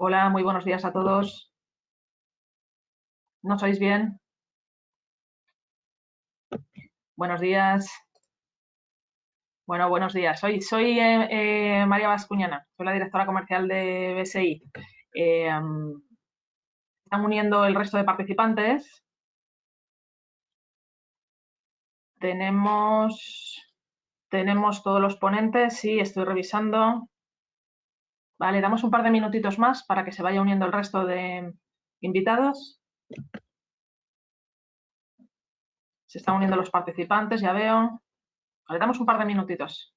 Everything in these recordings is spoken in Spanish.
Hola, muy buenos días a todos. ¿No sois bien? Buenos días. Bueno, buenos días. Soy María Bascuñana, soy la directora comercial de BSI. Están uniendo el resto de participantes. Tenemos todos los ponentes, sí, estoy revisando. Vale, damos un par de minutitos más para que se vaya uniendo el resto de invitados. Se están uniendo los participantes, ya veo. Vale, damos un par de minutitos.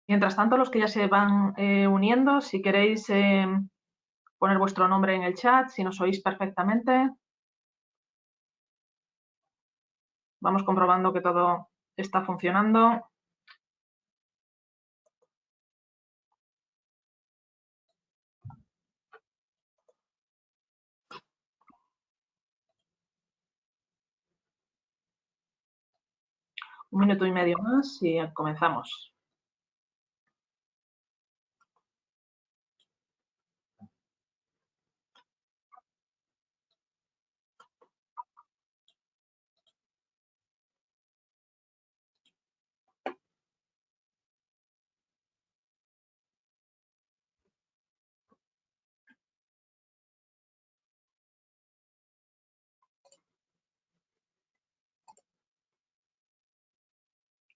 Mientras tanto, los que ya se van uniendo, si queréis poner vuestro nombre en el chat, si nos oís perfectamente. Vamos comprobando que todo está funcionando. Un minuto y medio más y comenzamos.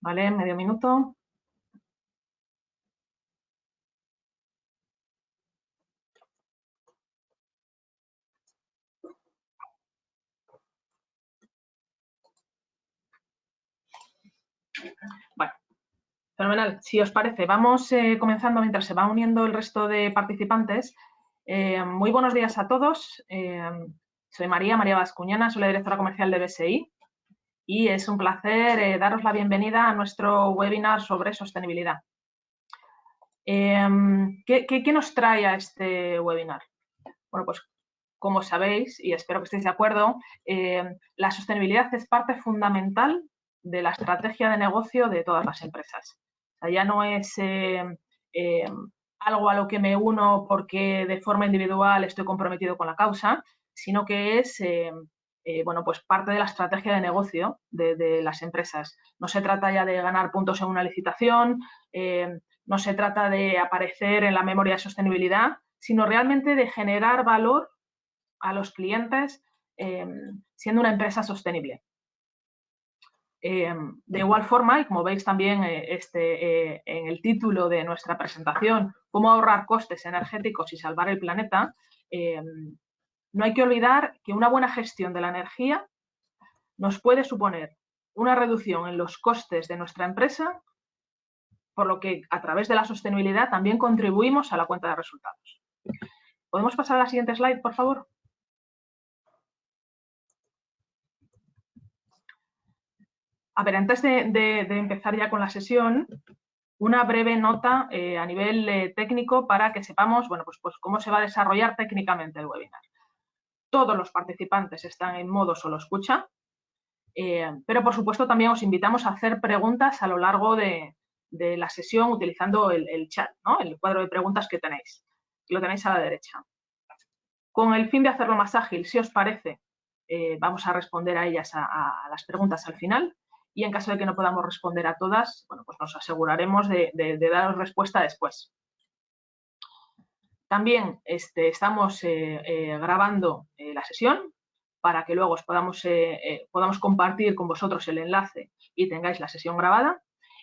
¿Vale? Medio minuto. Bueno, fenomenal. Si os parece, vamos comenzando mientras se va uniendo el resto de participantes. Muy buenos días a todos. Soy María Bascuñana, soy la directora comercial de BSI y es un placer daros la bienvenida a nuestro webinar sobre sostenibilidad. ¿Qué nos trae a este webinar? Bueno, pues como sabéis, y espero que estéis de acuerdo, la sostenibilidad es parte fundamental de la estrategia de negocio de todas las empresas. O sea, ya no es algo a lo que me uno porque de forma individual estoy comprometido con la causa, sino que es bueno, pues parte de la estrategia de negocio de las empresas. No se trata ya de ganar puntos en una licitación, no se trata de aparecer en la memoria de sostenibilidad, sino realmente de generar valor a los clientes siendo una empresa sostenible. De igual forma, y como veis también en el título de nuestra presentación, cómo ahorrar costes energéticos y salvar el planeta, no hay que olvidar que una buena gestión de la energía nos puede suponer una reducción en los costes de nuestra empresa, por lo que a través de la sostenibilidad también contribuimos a la cuenta de resultados. ¿Podemos pasar a la siguiente slide, por favor? A ver, antes de empezar ya con la sesión, una breve nota a nivel técnico para que sepamos, bueno, pues cómo se va a desarrollar técnicamente el webinar. Todos los participantes están en modo solo escucha, pero por supuesto también os invitamos a hacer preguntas a lo largo de la sesión utilizando el chat, ¿no? El cuadro de preguntas que tenéis. Lo tenéis a la derecha. Con el fin de hacerlo más ágil, si os parece, vamos a responder a ellas, a las preguntas al final. Y en caso de que no podamos responder a todas, bueno, pues nos aseguraremos de daros respuesta después. También estamos grabando la sesión para que luego podamos compartir con vosotros el enlace y tengáis la sesión grabada.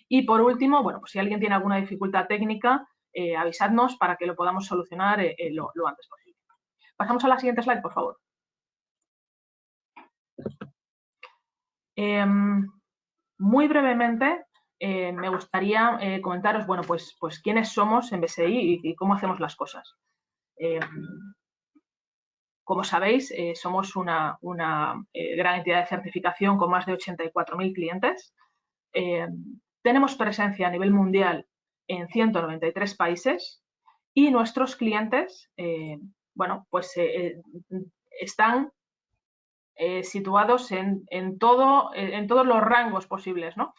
Y por último, bueno, pues si alguien tiene alguna dificultad técnica, avisadnos para que lo podamos solucionar lo antes posible. Pasamos a la siguiente slide, por favor. Muy brevemente, me gustaría comentaros, bueno, pues quiénes somos en BSI y cómo hacemos las cosas. Como sabéis, somos una gran entidad de certificación con más de 84.000 clientes. Tenemos presencia a nivel mundial en 193 países y nuestros clientes, bueno, pues están situados en todos los rangos posibles, ¿no?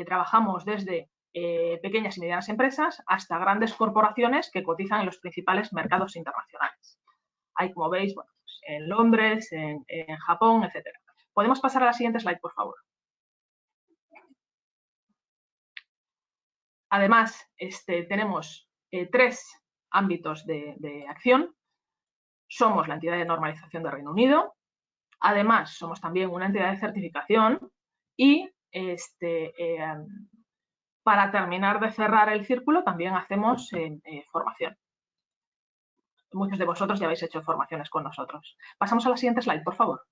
Trabajamos desde pequeñas y medianas empresas hasta grandes corporaciones que cotizan en los principales mercados internacionales. Hay, como veis, bueno, pues en Londres, en Japón, etcétera. ¿Podemos pasar a la siguiente slide, por favor? Además, tenemos 3 ámbitos de acción. Somos la entidad de normalización del Reino Unido. Además, somos también una entidad de certificación y para terminar de cerrar el círculo también hacemos formación. Muchos de vosotros ya habéis hecho formaciones con nosotros. Pasamos a la siguiente slide, por favor.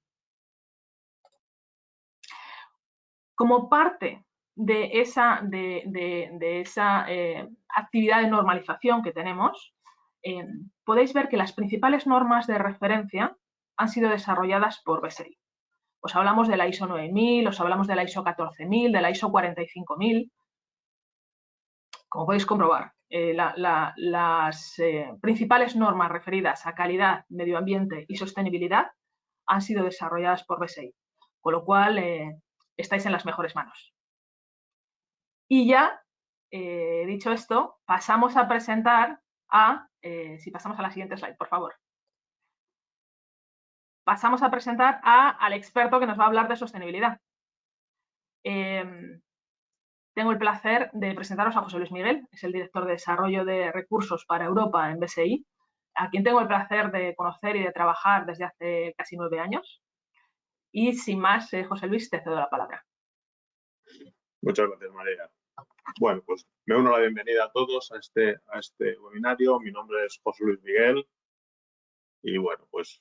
Como parte de esa actividad de normalización que tenemos, podéis ver que las principales normas de referencia han sido desarrolladas por BSI. Os hablamos de la ISO 9000, os hablamos de la ISO 14000, de la ISO 45000. Como podéis comprobar, las principales normas referidas a calidad, medio ambiente y sostenibilidad han sido desarrolladas por BSI, con lo cual estáis en las mejores manos. Y ya, dicho esto, pasamos a presentar si pasamos a la siguiente slide, por favor. Pasamos a presentar al experto que nos va a hablar de sostenibilidad. Tengo el placer de presentaros a José Luis Miguel, es el director de Desarrollo de Recursos para Europa en BSI, a quien tengo el placer de conocer y de trabajar desde hace casi 9 años. Y sin más, José Luis, te cedo la palabra. Muchas gracias, María. Bueno, pues me uno a la bienvenida a todos a este webinario. Mi nombre es José Luis Miguel y bueno, pues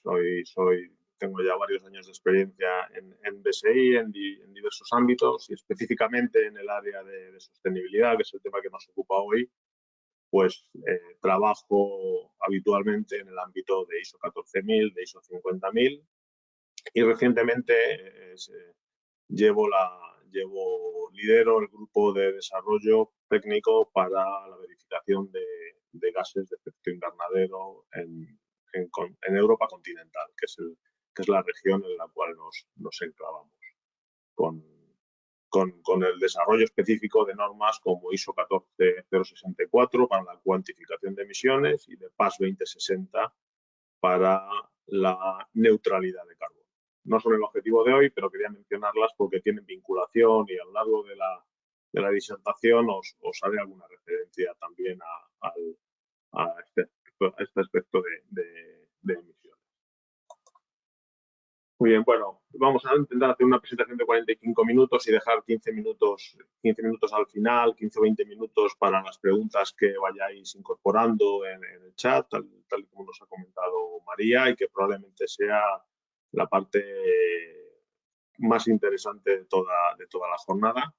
tengo ya varios años de experiencia en BSI, en diversos ámbitos y específicamente en el área de sostenibilidad, que es el tema que nos ocupa hoy. Pues trabajo habitualmente en el ámbito de ISO 14000, de ISO 50000 y recientemente lidero el grupo de desarrollo técnico para la verificación de gases de efecto invernadero en Europa continental, que es la región en la cual nos enclavamos, con el desarrollo específico de normas como ISO 14064 para la cuantificación de emisiones y de PAS 2060 para la neutralidad de carbono. No son el objetivo de hoy, pero quería mencionarlas porque tienen vinculación y a lo largo de la disertación os haré alguna referencia también a este aspecto de emisiones. Muy bien, bueno, vamos a intentar hacer una presentación de 45 minutos y dejar 15 minutos al final, 15 o 20 minutos para las preguntas que vayáis incorporando en el chat, tal como nos ha comentado María, y que probablemente sea la parte más interesante de toda la jornada.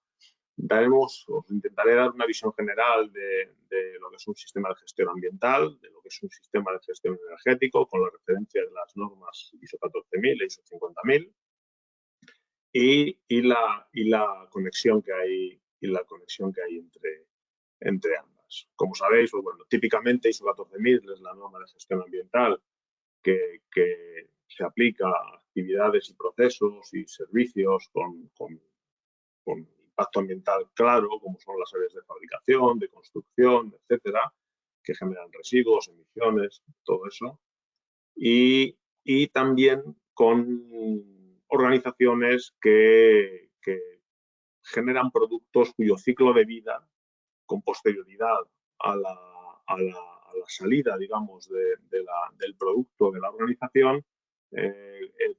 Os intentaré dar una visión general de lo que es un sistema de gestión ambiental, de lo que es un sistema de gestión energético, con la referencia de las normas ISO 14000 e ISO 50000 y la conexión que hay entre ambas. Como sabéis, pues bueno, típicamente ISO 14000 es la norma de gestión ambiental que se aplica a actividades y procesos y servicios con impacto ambiental claro, como son las áreas de fabricación, de construcción, etcétera, que generan residuos, emisiones, todo eso. Y también con organizaciones que generan productos cuyo ciclo de vida, con posterioridad a la salida, digamos, del producto de la organización,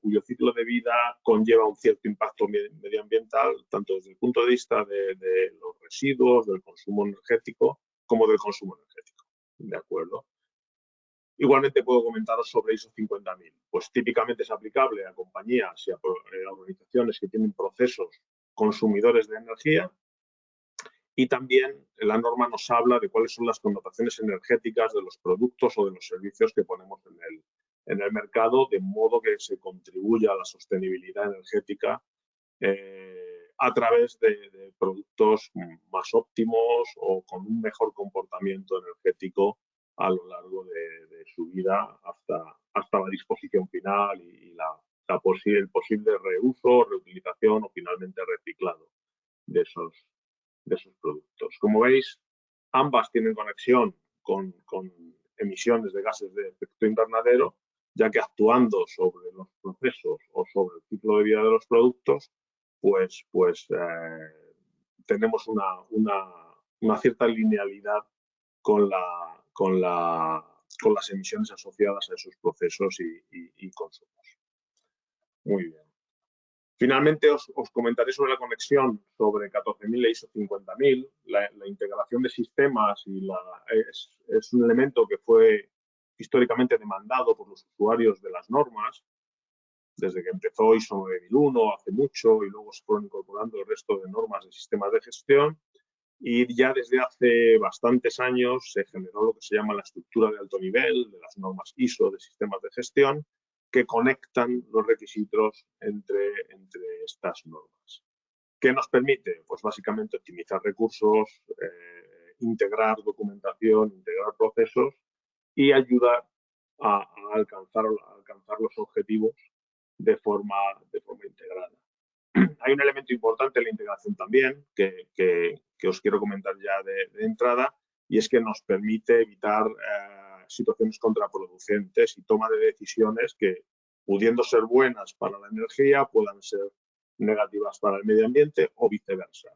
cuyo ciclo de vida conlleva un cierto impacto medioambiental, tanto desde el punto de vista de los residuos, del consumo energético, como del consumo energético. ¿De acuerdo? Igualmente puedo comentaros sobre ISO 50000. Pues típicamente es aplicable a compañías y a organizaciones que tienen procesos consumidores de energía. Y también la norma nos habla de cuáles son las connotaciones energéticas de los productos o de los servicios que ponemos en el mercado, de modo que se contribuya a la sostenibilidad energética a través de productos más óptimos o con un mejor comportamiento energético a lo largo de su vida hasta la disposición final y el posible reuso, reutilización o finalmente reciclado de esos productos. Como veis, ambas tienen conexión con emisiones de gases de efecto invernadero, ya que actuando sobre los procesos o sobre el ciclo de vida de los productos, pues tenemos una cierta linealidad con las emisiones asociadas a esos procesos y consumos. Muy bien. Finalmente, os comentaré sobre la conexión sobre 14.000 e ISO 50.000. La integración de sistemas es un elemento que fue históricamente demandado por los usuarios de las normas, desde que empezó ISO 9001 hace mucho y luego se fueron incorporando el resto de normas de sistemas de gestión. Y ya desde hace bastantes años se generó lo que se llama la estructura de alto nivel de las normas ISO de sistemas de gestión, que conectan los requisitos entre estas normas. ¿Qué nos permite? Pues básicamente optimizar recursos, integrar documentación, integrar procesos y ayudar a alcanzar los objetivos de forma integrada. Hay un elemento importante en la integración también que os quiero comentar ya de entrada, y es que nos permite evitar situaciones contraproducentes y toma de decisiones que, pudiendo ser buenas para la energía, puedan ser negativas para el medio ambiente o viceversa.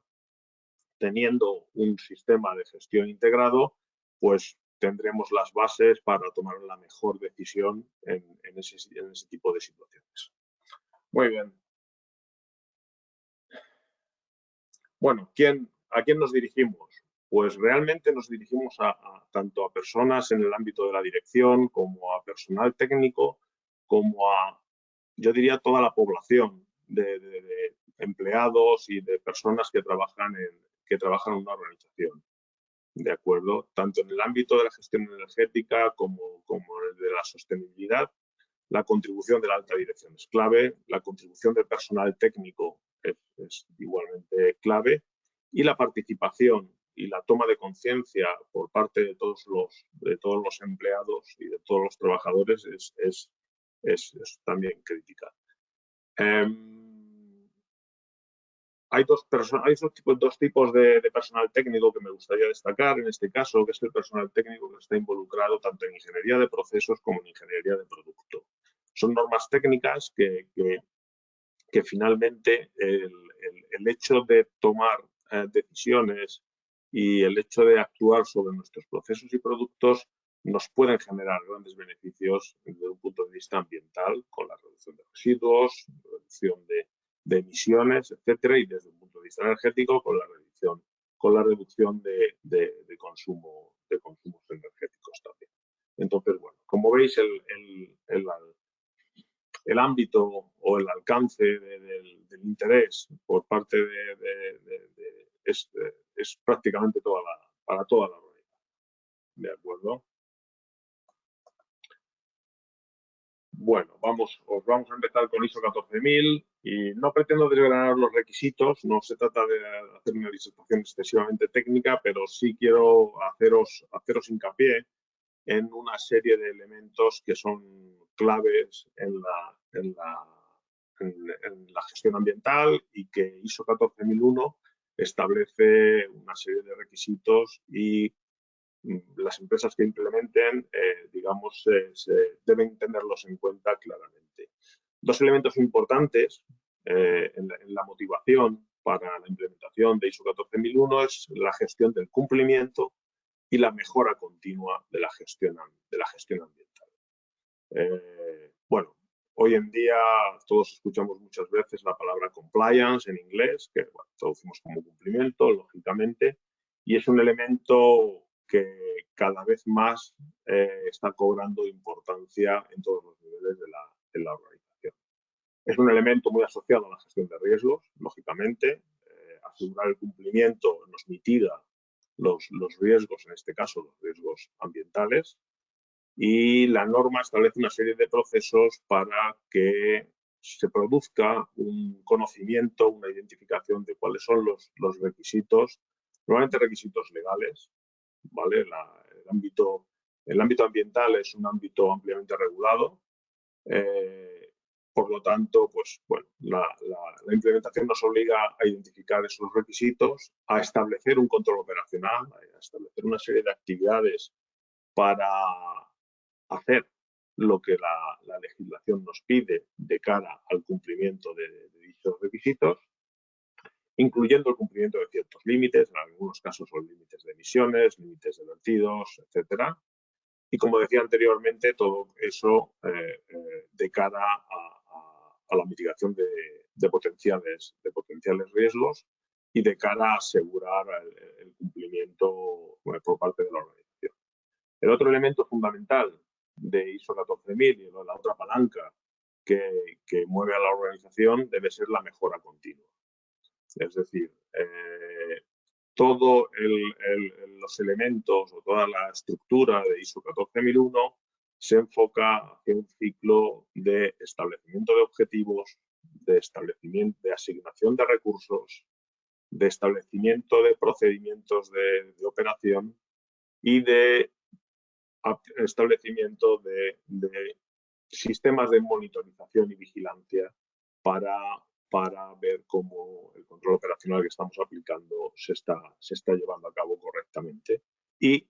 Teniendo un sistema de gestión integrado, pues tendremos las bases para tomar la mejor decisión en ese tipo de situaciones. Muy bien. Bueno, ¿a quién nos dirigimos? Pues realmente nos dirigimos tanto a personas en el ámbito de la dirección como a personal técnico, como yo diría, toda la población de empleados y de personas que trabajan en una organización. ¿De acuerdo? Tanto en el ámbito de la gestión energética como en el de la sostenibilidad, la contribución de la alta dirección es clave, la contribución del personal técnico es igualmente clave, y la participación y la toma de conciencia por parte de todos los empleados y de todos los trabajadores es también crítica. Hay dos tipos de personal técnico que me gustaría destacar en este caso, que es el personal técnico que está involucrado tanto en ingeniería de procesos como en ingeniería de producto. Son normas técnicas que finalmente el hecho de tomar decisiones y el hecho de actuar sobre nuestros procesos y productos nos pueden generar grandes beneficios desde un punto de vista ambiental, con la reducción de residuos, reducción de emisiones, etcétera, y desde un punto de vista energético con la reducción de consumos energéticos también. Entonces, bueno, como veis, el ámbito o el alcance del interés por parte es prácticamente para toda la organización. ¿De acuerdo? Bueno, vamos a empezar con ISO 14000 y no pretendo desgranar los requisitos, no se trata de hacer una disertación excesivamente técnica, pero sí quiero haceros hincapié en una serie de elementos que son claves en la gestión ambiental y que ISO 14001 establece una serie de requisitos y las empresas que implementen, digamos, deben tenerlos en cuenta claramente. Dos elementos importantes en la motivación para la implementación de ISO 14001 es la gestión del cumplimiento y la mejora continua de la gestión ambiental. Bueno, hoy en día todos escuchamos muchas veces la palabra compliance en inglés, que bueno, traducimos como cumplimiento, lógicamente, y es un elemento que cada vez más está cobrando importancia en todos los niveles de la organización. Es un elemento muy asociado a la gestión de riesgos, lógicamente. Asegurar el cumplimiento nos mitiga los riesgos, en este caso los riesgos ambientales, y la norma establece una serie de procesos para que se produzca un conocimiento, una identificación de cuáles son los requisitos, normalmente requisitos legales, ¿vale? El ámbito ambiental es un ámbito ampliamente regulado. Por lo tanto, pues, bueno, la implementación nos obliga a identificar esos requisitos, a establecer un control operacional, a establecer una serie de actividades para hacer lo que la legislación nos pide de cara al cumplimiento de dichos requisitos, incluyendo el cumplimiento de ciertos límites, en algunos casos son límites de emisiones, límites de vertidos, etcétera. Y como decía anteriormente, todo eso de cara a la mitigación de potenciales riesgos y de cara a asegurar el cumplimiento por parte de la organización. El otro elemento fundamental de ISO 14000 y la otra palanca que mueve a la organización debe ser la mejora continua. Es decir, todos los elementos o toda la estructura de ISO 14001 se enfoca hacia un ciclo de establecimiento de objetivos, de asignación de recursos, de establecimiento de procedimientos de operación y de establecimiento de sistemas de monitorización y vigilancia para ver cómo el control operacional que estamos aplicando se está llevando a cabo correctamente y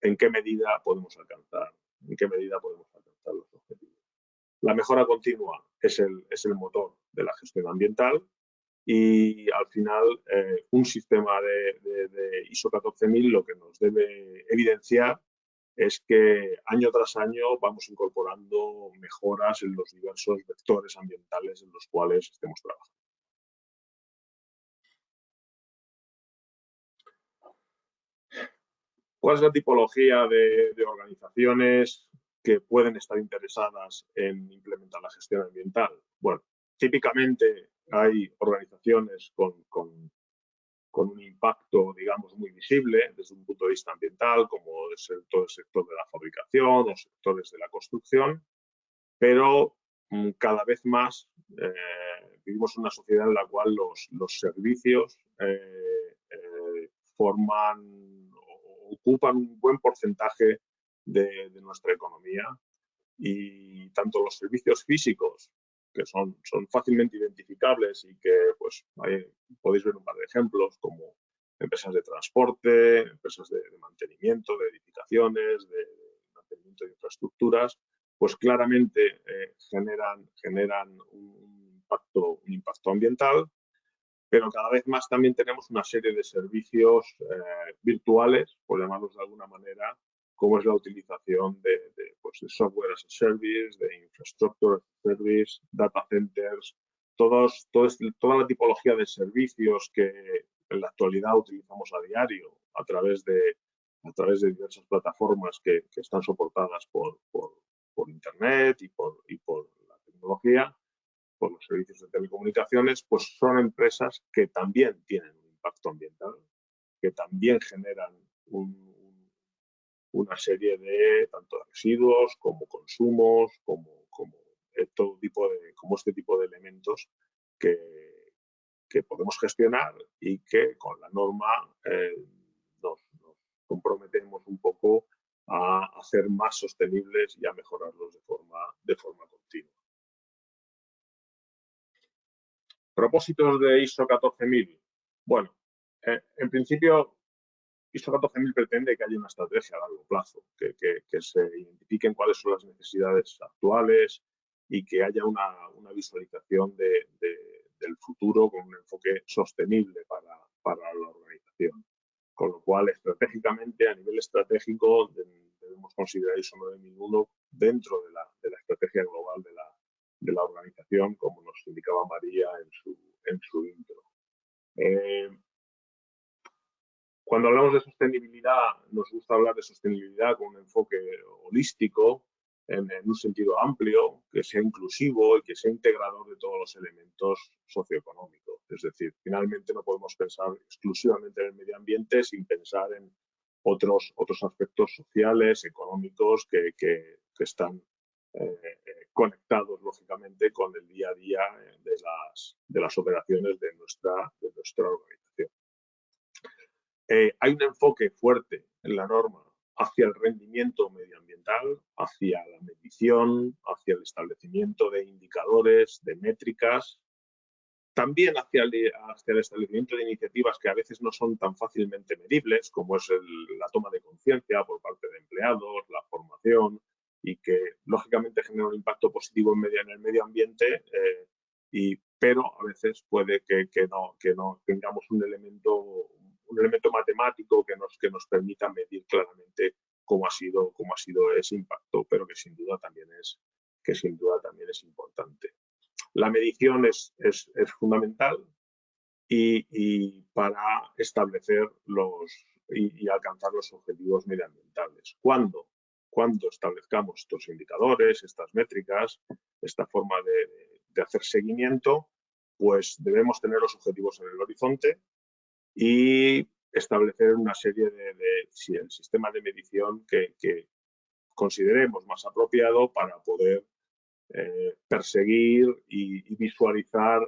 en qué medida podemos alcanzar los objetivos. La mejora continua es el motor de la gestión ambiental y al final un sistema de ISO 14000 lo que nos debe evidenciar es que año tras año vamos incorporando mejoras en los diversos vectores ambientales en los cuales estemos trabajando. ¿Cuál es la tipología de organizaciones que pueden estar interesadas en implementar la gestión ambiental? Bueno, típicamente hay organizaciones con un impacto, digamos, muy visible desde un punto de vista ambiental, como todo el sector de la fabricación o sectores de la construcción, pero cada vez más vivimos en una sociedad en la cual los servicios ocupan un buen porcentaje de nuestra economía y tanto los servicios físicos, que son fácilmente identificables y que pues, podéis ver un par de ejemplos como empresas de transporte, empresas de mantenimiento, de edificaciones, de mantenimiento de infraestructuras, pues claramente generan un impacto ambiental, pero cada vez más también tenemos una serie de servicios virtuales, por llamarlos de alguna manera, como es la utilización de software as a service, de infrastructure as a service, data centers, toda la tipología de servicios que en la actualidad utilizamos a diario a través de diversas plataformas que están soportadas por Internet y por la tecnología, por los servicios de telecomunicaciones, pues son empresas que también tienen un impacto ambiental, que también generan una serie de tanto de residuos como consumos, como este tipo de elementos que podemos gestionar y que con la norma nos comprometemos un poco a hacer más sostenibles y a mejorarlos de forma continua. ¿Propósitos de ISO 14000? Bueno, en principio ISO 14000 pretende que haya una estrategia a largo plazo, que se identifiquen cuáles son las necesidades actuales y que haya una visualización del futuro con un enfoque sostenible para la organización. Con lo cual, estratégicamente, a nivel estratégico, debemos considerar ISO 9001 dentro de la estrategia global de la organización, como nos indicaba María en su intro. Cuando hablamos de sostenibilidad, nos gusta hablar de sostenibilidad con un enfoque holístico, en un sentido amplio, que sea inclusivo y que sea integrador de todos los elementos socioeconómicos. Es decir, finalmente no podemos pensar exclusivamente en el medio ambiente sin pensar en otros aspectos sociales, económicos que están conectados, lógicamente, con el día a día de las operaciones de nuestra organización. Hay un enfoque fuerte en la norma hacia el rendimiento medioambiental, hacia la medición, hacia el establecimiento de indicadores, de métricas, también hacia el establecimiento de iniciativas que a veces no son tan fácilmente medibles, como es la toma de conciencia por parte de empleados, la formación, y que lógicamente genera un impacto positivo en el medio ambiente, pero a veces puede que no tengamos un elemento matemático que nos permita medir claramente cómo ha sido ese impacto, pero que sin duda también es importante. La medición es fundamental y para establecer y alcanzar los objetivos medioambientales. Cuando establezcamos estos indicadores, estas métricas, esta forma de hacer seguimiento, pues debemos tener los objetivos en el horizonte y establecer una serie el sistema de medición que consideremos más apropiado para poder perseguir y visualizar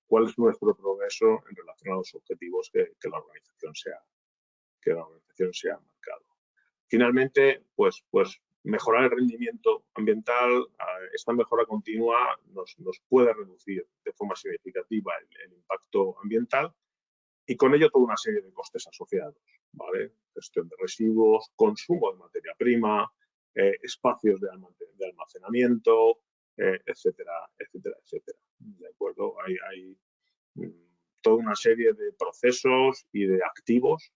cuál es nuestro progreso en relación a los objetivos que la organización se ha marcado. Finalmente, pues mejorar el rendimiento ambiental, esta mejora continua nos puede reducir de forma significativa el impacto ambiental y con ello toda una serie de costes asociados, ¿vale? Gestión de residuos, consumo de materia prima, espacios de almacenamiento, etcétera, etcétera, etcétera. ¿De acuerdo? Hay toda una serie de procesos y de activos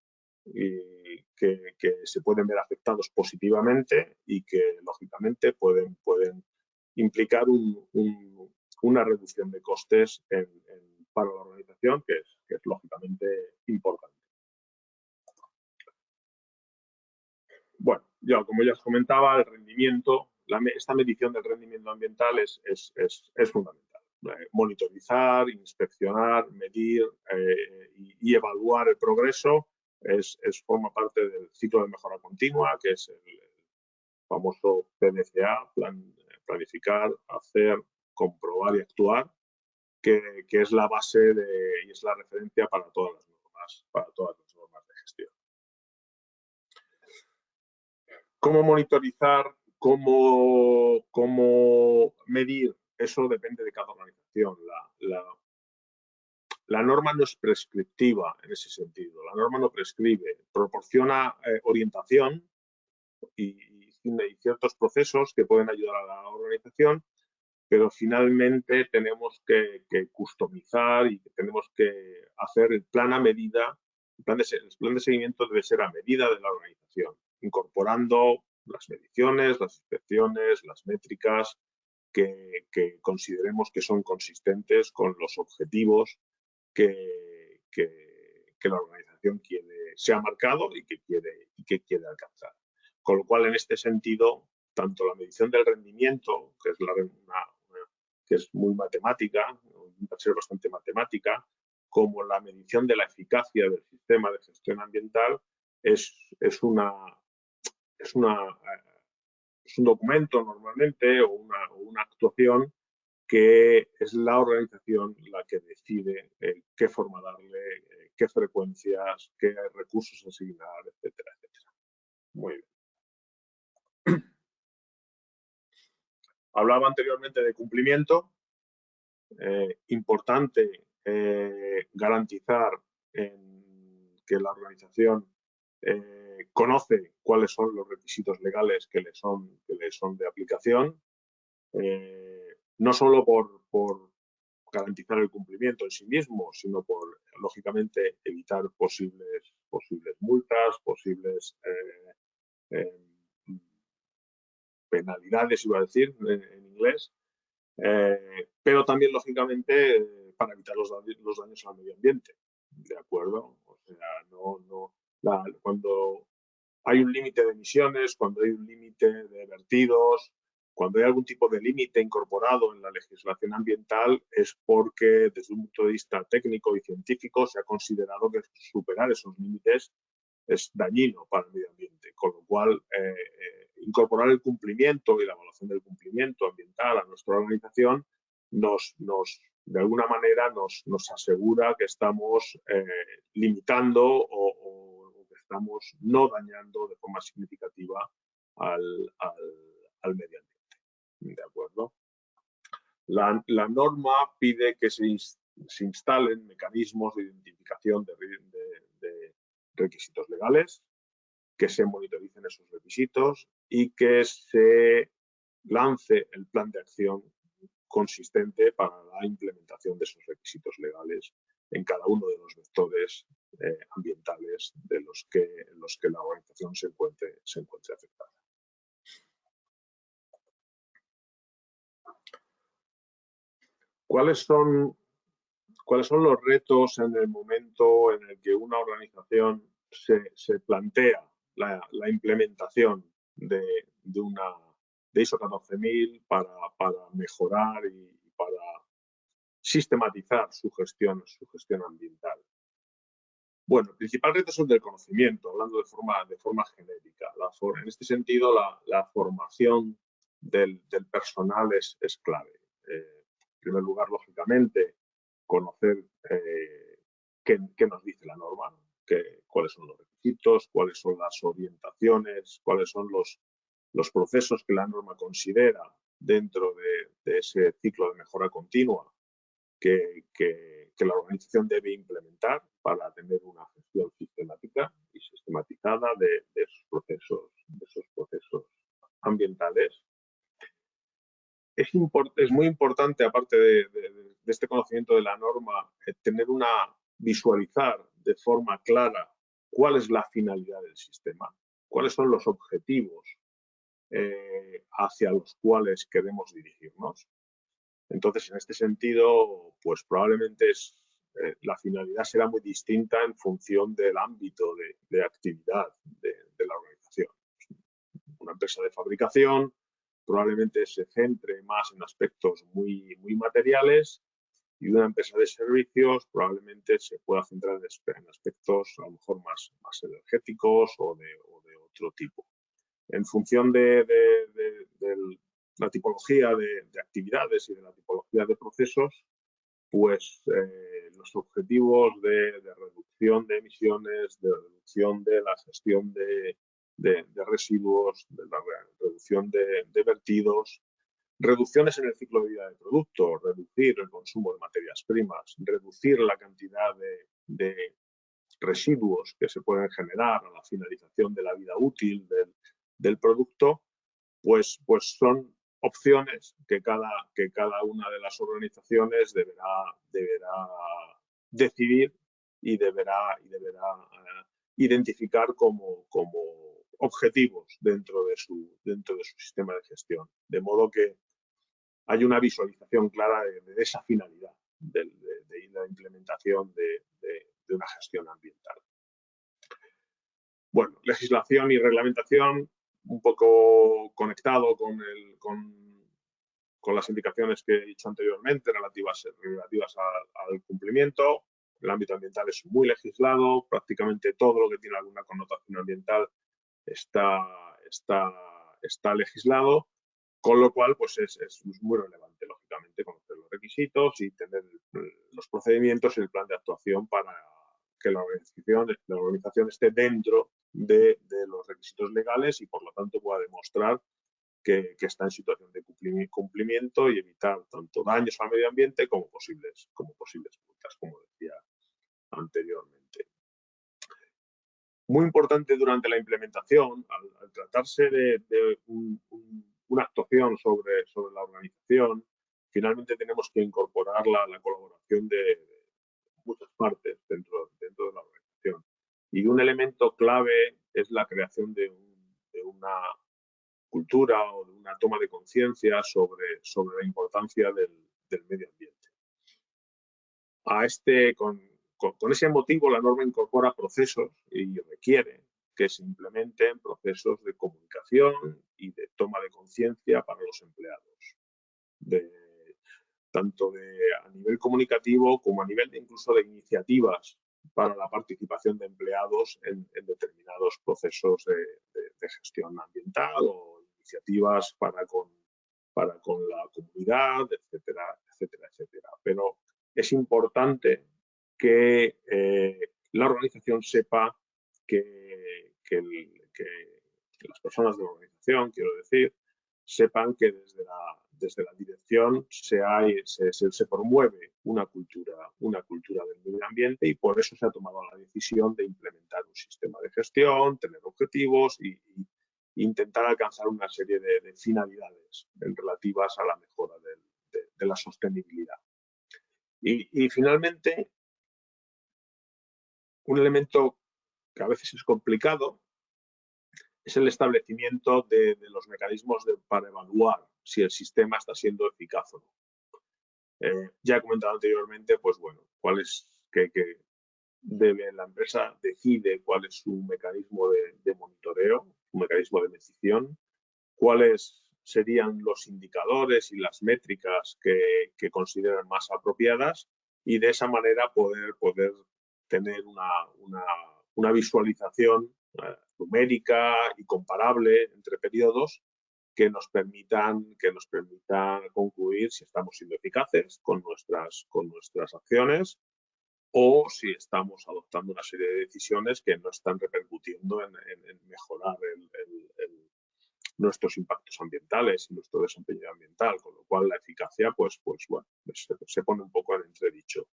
que se pueden ver afectados positivamente y que, lógicamente, pueden implicar una reducción de costes para la organización, que es lógicamente importante. Bueno, como ya os comentaba, el rendimiento, esta medición del rendimiento ambiental es fundamental. Monitorizar, inspeccionar, medir y evaluar el progreso forma parte del ciclo de mejora continua, que es el famoso PDCA, planificar, hacer, comprobar y actuar, que es la base y es la referencia para todas las normas de gestión. ¿Cómo monitorizar? ¿Cómo medir? Eso depende de cada organización. La norma no es prescriptiva en ese sentido. La norma no prescribe, proporciona orientación y ciertos procesos que pueden ayudar a la organización, pero finalmente tenemos que customizar y tenemos que hacer el plan a medida. El plan de seguimiento debe ser a medida de la organización, incorporando las mediciones, las inspecciones, las métricas que consideremos que son consistentes con los objetivos que la organización se ha marcado y que quiere alcanzar. Con lo cual, en este sentido, tanto la medición del rendimiento, que es muy matemática, va ser bastante matemática, como la medición de la eficacia del sistema de gestión ambiental es un documento normalmente o una actuación que es la organización la que decide qué forma darle, qué frecuencias, qué recursos asignar, etcétera, etcétera. Muy bien. Hablaba anteriormente de cumplimiento. Importante garantizar que la organización conoce cuáles son los requisitos legales que le son de aplicación, no solo por garantizar el cumplimiento en sí mismo, sino por, lógicamente, evitar posibles multas, posibles penalidades, iba a decir, en inglés, pero también, lógicamente, para evitar los daños al medio ambiente, ¿de acuerdo? O sea, cuando hay un límite de emisiones, cuando hay un límite de vertidos, cuando hay algún tipo de límite incorporado en la legislación ambiental, es porque, desde un punto de vista técnico y científico, se ha considerado que superar esos límites es dañino para el medio ambiente, con lo cual incorporar el cumplimiento y la evaluación del cumplimiento ambiental a nuestra organización de alguna manera nos asegura que estamos limitando o que estamos no dañando de forma significativa al medio ambiente. ¿De acuerdo? La norma pide que se instalen mecanismos de identificación de requisitos legales, que se monitoricen esos requisitos y que se lance el plan de acción consistente para la implementación de esos requisitos legales en cada uno de los vectores ambientales en los que la organización se encuentre afectada. ¿Cuáles son los retos en el momento en el que una organización se plantea la implementación de ISO 14000 para mejorar y para sistematizar su gestión ambiental? Bueno, el principal reto es el del conocimiento, hablando de forma genérica. En este sentido, la formación del personal es clave. En primer lugar, lógicamente, conocer qué nos dice la norma, cuáles son los requisitos, cuáles son las orientaciones, cuáles son los procesos que la norma considera dentro de ese ciclo de mejora continua que la organización debe implementar para tener una gestión sistemática y sistematizada de esos procesos ambientales. Es muy importante, aparte de este conocimiento de la norma, visualizar de forma clara cuál es la finalidad del sistema, cuáles son los objetivos hacia los cuales queremos dirigirnos. Entonces, en este sentido, pues probablemente la finalidad será muy distinta en función del ámbito de actividad de la organización. Una empresa de fabricación probablemente se centre más en aspectos muy materiales, y una empresa de servicios probablemente se pueda centrar en aspectos a lo mejor más energéticos o de otro tipo. En función de la tipología de actividades y de la tipología de procesos, pues los objetivos de reducción de emisiones, de reducción de la gestión de residuos, de la reducción de vertidos, reducciones en el ciclo de vida del producto, reducir el consumo de materias primas, reducir la cantidad de residuos que se pueden generar a la finalización de la vida útil del producto, pues son opciones que cada una de las organizaciones deberá decidir y deberá identificar como objetivos dentro de su sistema de gestión. De modo que hay una visualización clara de esa finalidad de la implementación de una gestión ambiental. Bueno, legislación y reglamentación, un poco conectado con las indicaciones que he dicho anteriormente relativas al cumplimiento. El ámbito ambiental es muy legislado, prácticamente todo lo que tiene alguna connotación ambiental está legislado, con lo cual pues es muy relevante, lógicamente, conocer los requisitos y tener los procedimientos y el plan de actuación para que la organización esté dentro de los requisitos legales y, por lo tanto, pueda demostrar que está en situación de cumplimiento y evitar tanto daños al medio ambiente como posibles multas, como decía anteriormente. Muy importante durante la implementación, al tratarse de una actuación sobre la organización, finalmente tenemos que incorporar la colaboración de muchas partes dentro de la organización. Y un elemento clave es la creación de una cultura o de una toma de conciencia sobre la importancia del medio ambiente. Con ese motivo, la norma incorpora procesos y requiere que se implementen procesos de comunicación y de toma de conciencia para los empleados, tanto a nivel comunicativo como a nivel incluso de iniciativas para la participación de empleados en determinados procesos de gestión ambiental o iniciativas para con la comunidad, etcétera, etcétera, etcétera. Pero es importante que la organización sepa que las personas de la organización, quiero decir, sepan que desde la dirección se promueve una cultura del medio ambiente, y por eso se ha tomado la decisión de implementar un sistema de gestión, tener objetivos e intentar alcanzar una serie de finalidades relativas a la mejora de la sostenibilidad. Y finalmente, un elemento que a veces es complicado es el establecimiento de los mecanismos para evaluar si el sistema está siendo eficaz o no. Ya he comentado anteriormente, pues bueno, la empresa decide cuál es su mecanismo de monitoreo, su mecanismo de medición, cuáles serían los indicadores y las métricas que consideran más apropiadas, y de esa manera poder tener una visualización numérica y comparable entre periodos que nos permitan concluir si estamos siendo eficaces con nuestras acciones, o si estamos adoptando una serie de decisiones que no están repercutiendo en mejorar nuestros impactos ambientales y nuestro desempeño ambiental, con lo cual la eficacia pues bueno, se pone un poco en entredicho.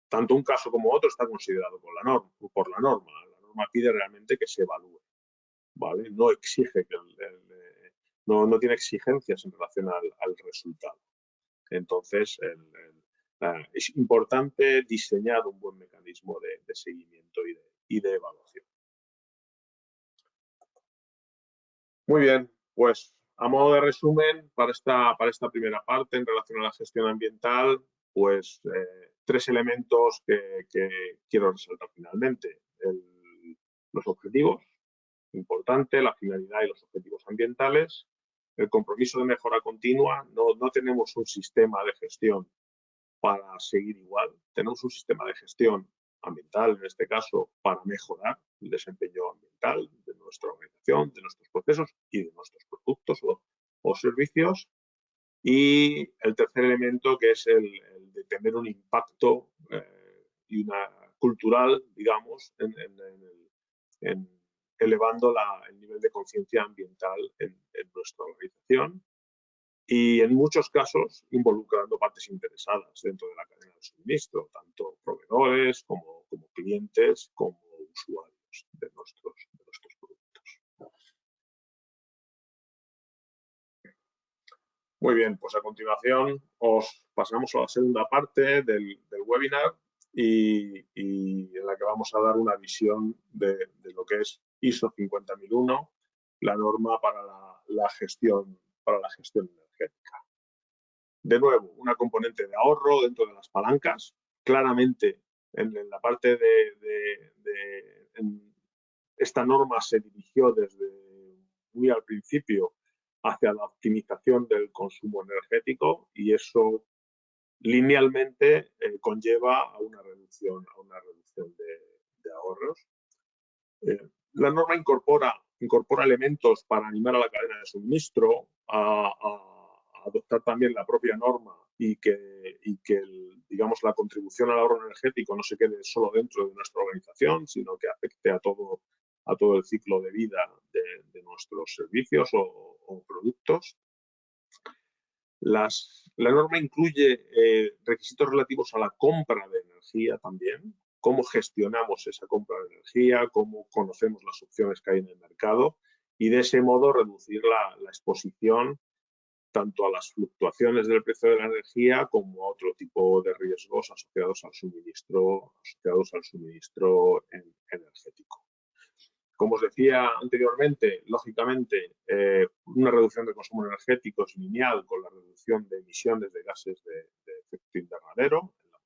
Tanto un caso como otro está considerado por la norma. La norma pide realmente que se evalúe, ¿vale? No exige no tiene exigencias en relación al resultado. Entonces, es importante diseñar un buen mecanismo de seguimiento y de evaluación. Muy bien, pues a modo de resumen, para esta primera parte en relación a la gestión ambiental, pues 3 elementos que quiero resaltar finalmente. Los objetivos, importante, la finalidad y los objetivos ambientales. El compromiso de mejora continua. No tenemos un sistema de gestión para seguir igual. Tenemos un sistema de gestión ambiental, en este caso, para mejorar el desempeño ambiental de nuestra organización, de nuestros procesos y de nuestros productos o servicios. Y el tercer elemento, que es el de tener un impacto y una cultural, digamos, en elevando el nivel de conciencia ambiental en nuestra organización, y en muchos casos involucrando partes interesadas dentro de la cadena de suministro, tanto proveedores como clientes, como usuarios de nuestros productos. Muy bien, pues a continuación os pasamos a la segunda parte del webinar, y en la que vamos a dar una visión de lo que es ISO 50001, la norma para la gestión energética. De nuevo, una componente de ahorro dentro de las palancas. Claramente, en la parte esta norma se dirigió desde muy al principio hacia la optimización del consumo energético, y eso linealmente conlleva a una reducción de ahorros. La norma incorpora elementos para animar a la cadena de suministro a adoptar también la propia norma, y que digamos, la contribución al ahorro energético no se quede solo dentro de nuestra organización, sino que afecte a todo el ciclo de vida de nuestros servicios o productos. La norma incluye requisitos relativos a la compra de energía también, cómo gestionamos esa compra de energía, cómo conocemos las opciones que hay en el mercado, y de ese modo reducir la exposición tanto a las fluctuaciones del precio de la energía como a otro tipo de riesgos asociados al suministro energético. Como os decía anteriormente, lógicamente, una reducción de consumo energético es lineal con la reducción de emisiones de gases de efecto invernadero en la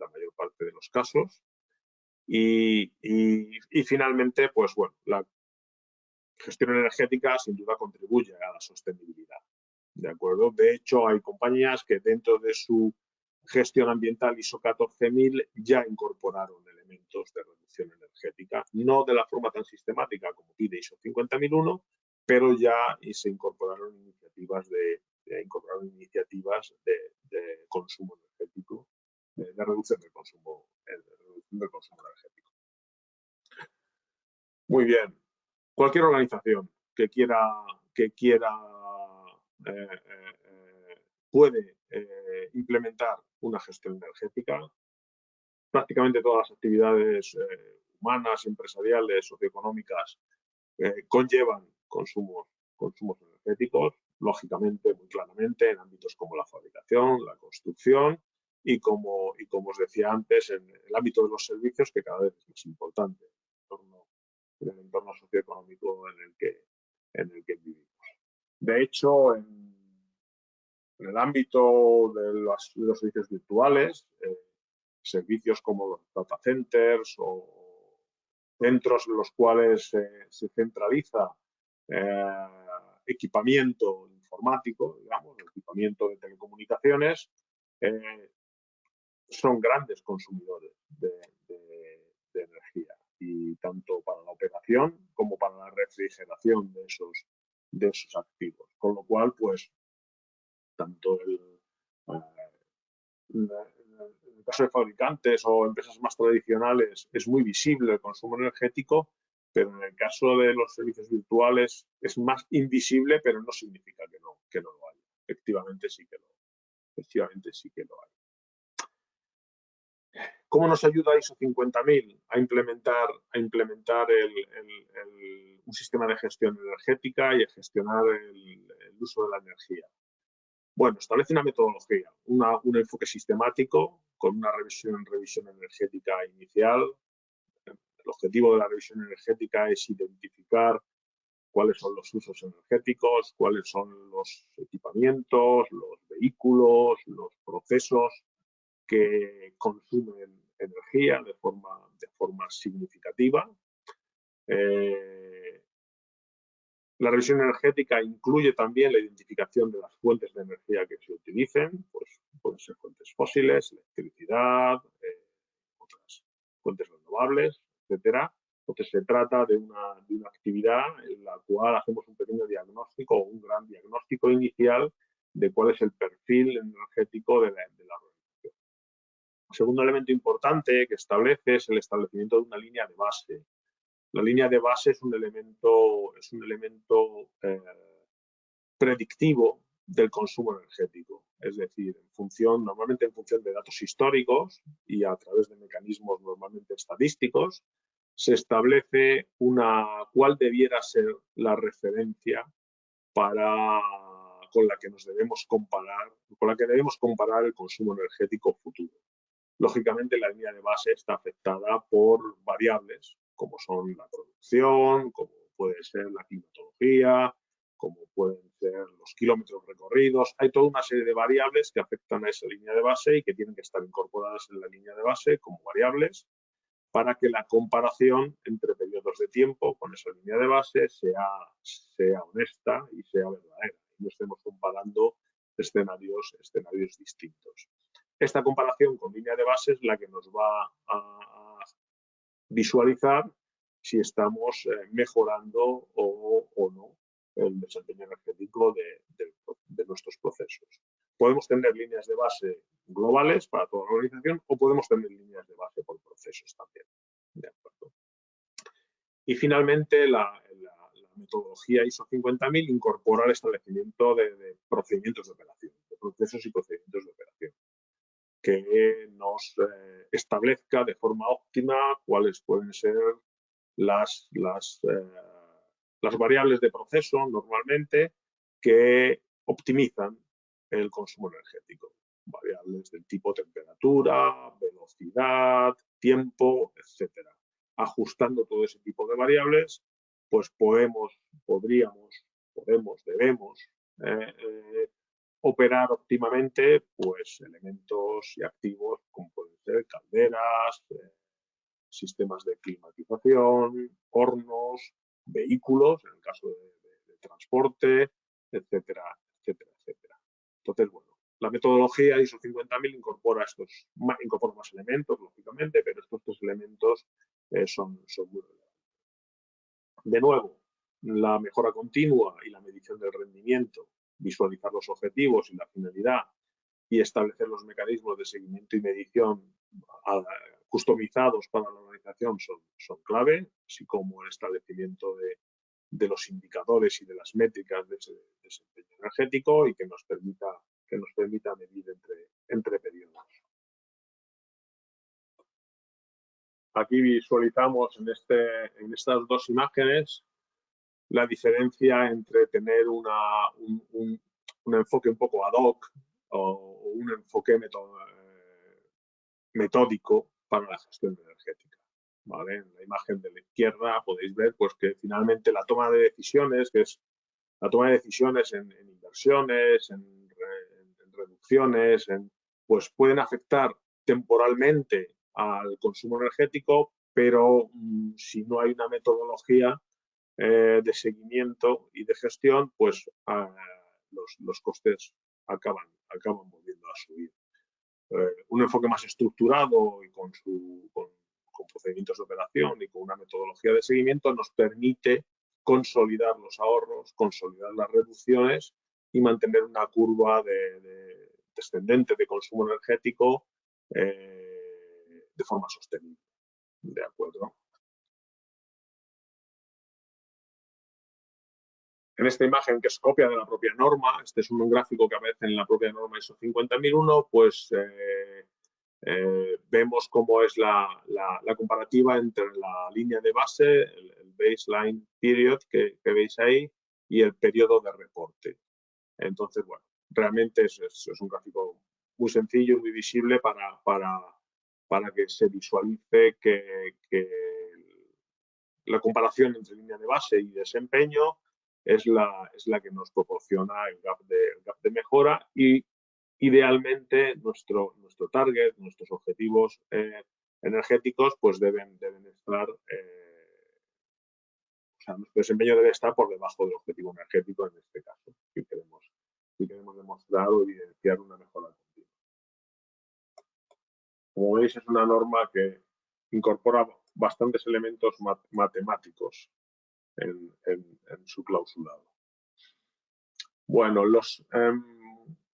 mayor parte de los casos. Y finalmente, pues bueno, la gestión energética sin duda contribuye a la sostenibilidad, ¿de acuerdo? De hecho, hay compañías que dentro de su gestión ambiental ISO 14000 ya incorporaron elementos de reducción energética, no de la forma tan sistemática como pide ISO 50001, pero ya se incorporaron iniciativas de consumo energético, de reducción del consumo energético. Muy bien. Cualquier organización que quiera puede implementar una gestión energética. Prácticamente todas las actividades humanas, empresariales, socioeconómicas conllevan consumos energéticos, lógicamente, muy claramente, en ámbitos como la fabricación, la construcción y como os decía antes, en el ámbito de los servicios, que cada vez es más importante en el entorno socioeconómico en el que vivimos. De hecho, en el ámbito de los servicios virtuales, servicios como los data centers o centros en los cuales se centraliza equipamiento informático, digamos, equipamiento de telecomunicaciones, son grandes consumidores de energía, y tanto para la operación como para la refrigeración de esos activos. Con lo cual, pues, tanto en el caso de fabricantes o empresas más tradicionales es muy visible el consumo energético, pero en el caso de los servicios virtuales es más invisible, pero no significa que no lo haya. Efectivamente sí que lo hay. ¿Cómo nos ayuda ISO 50000 a implementar un sistema de gestión energética y a gestionar el uso de la energía? Bueno, establece una metodología, un enfoque sistemático con una revisión energética inicial. El objetivo de la revisión energética es identificar cuáles son los usos energéticos, cuáles son los equipamientos, los vehículos, los procesos que consumen energía de forma significativa. La revisión energética incluye también la identificación de las fuentes de energía que se utilicen, pues pueden ser fuentes fósiles, electricidad, otras fuentes renovables, etcétera. Entonces se trata de una actividad en la cual hacemos un pequeño diagnóstico o un gran diagnóstico inicial de cuál es el perfil energético de la organización. El segundo elemento importante que establece es el establecimiento de una línea de base. La línea de base es un elemento predictivo del consumo energético, es decir, normalmente en función de datos históricos y a través de mecanismos normalmente estadísticos, se establece cuál debiera ser la referencia con la que debemos comparar el consumo energético futuro. Lógicamente, la línea de base está afectada por variables, como son la producción, como puede ser la climatología, como pueden ser los kilómetros recorridos. Hay toda una serie de variables que afectan a esa línea de base y que tienen que estar incorporadas en la línea de base como variables para que la comparación entre periodos de tiempo con esa línea de base sea honesta y sea verdadera. No estemos comparando escenarios distintos. Esta comparación con línea de base es la que nos va a visualizar si estamos mejorando o no el desempeño energético de nuestros procesos. Podemos tener líneas de base globales para toda la organización o podemos tener líneas de base por procesos también. ¿De acuerdo? Y finalmente, la metodología ISO 50000 incorpora el establecimiento de procedimientos de operación, de procesos y procedimientos de operación, que nos establezca de forma óptima cuáles pueden ser las variables de proceso normalmente que optimizan el consumo energético. Variables del tipo temperatura, velocidad, tiempo, etcétera. Ajustando todo ese tipo de variables, pues debemos operar óptimamente pues elementos y activos como pueden ser calderas, sistemas de climatización, hornos, vehículos, en el caso de transporte, etcétera, etcétera, etcétera. Entonces, bueno, La metodología ISO 50000 incorpora más elementos, lógicamente, pero estos 3 elementos son muy relevantes. De nuevo, la mejora continua y la medición del rendimiento, visualizar los objetivos y la finalidad y establecer los mecanismos de seguimiento y medición customizados para la organización son clave, así como el establecimiento de los indicadores y de las métricas de ese desempeño energético y que nos permita medir entre periodos. Aquí visualizamos en estas 2 imágenes la diferencia entre tener un enfoque un poco ad hoc o un enfoque metódico para la gestión energética. ¿Vale? En la imagen de la izquierda podéis ver pues, que finalmente la toma de decisiones, que es la toma de decisiones en inversiones, en reducciones, pues pueden afectar temporalmente al consumo energético, pero si no hay una metodología de seguimiento y de gestión, pues los costes acaban volviendo a subir. Un enfoque más estructurado y con procedimientos de operación y con una metodología de seguimiento nos permite consolidar los ahorros, consolidar las reducciones y mantener una curva descendente de consumo energético de forma sostenible. ¿De acuerdo? En esta imagen, que es copia de la propia norma, este es un gráfico que aparece en la propia norma ISO 50001, pues vemos cómo es la comparativa entre la línea de base, el baseline period que veis ahí, y el periodo de reporte. Entonces, bueno, realmente es un gráfico muy sencillo y muy visible para que se visualice que la comparación entre línea de base y desempeño es la que nos proporciona el gap de mejora y idealmente nuestro target, nuestros objetivos energéticos pues deben estar, o sea, nuestro desempeño debe estar por debajo del objetivo energético en este caso, si queremos demostrar o evidenciar una mejora continua. Como veis, es una norma que incorpora bastantes elementos matemáticos en su clausulado. Bueno,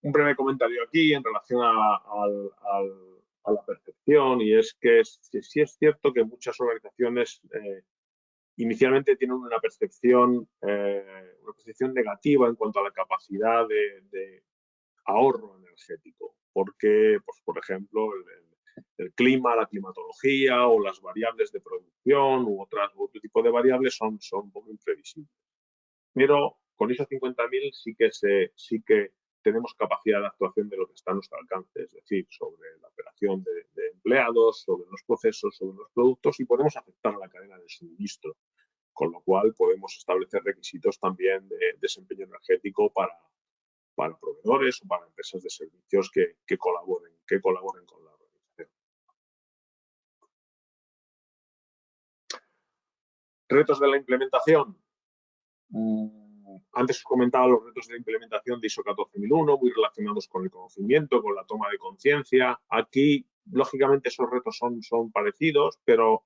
un breve comentario aquí en relación a la percepción, y es que sí es cierto que muchas organizaciones inicialmente tienen una percepción negativa en cuanto a la capacidad de ahorro energético, porque, pues, por ejemplo, el clima, la climatología o las variables de producción u otro tipo de variables son un poco imprevisibles. Pero con ISO 50000 sí que tenemos capacidad de actuación de lo que está a nuestro alcance, es decir, sobre la operación de empleados, sobre los procesos, sobre los productos, y podemos afectar a la cadena de suministro, con lo cual podemos establecer requisitos también de desempeño energético para proveedores o para empresas de servicios que colaboren con la organización. Retos de la implementación. Antes os comentaba los retos de la implementación de ISO 14001, muy relacionados con el conocimiento, con la toma de conciencia. Aquí, lógicamente, esos retos son parecidos, pero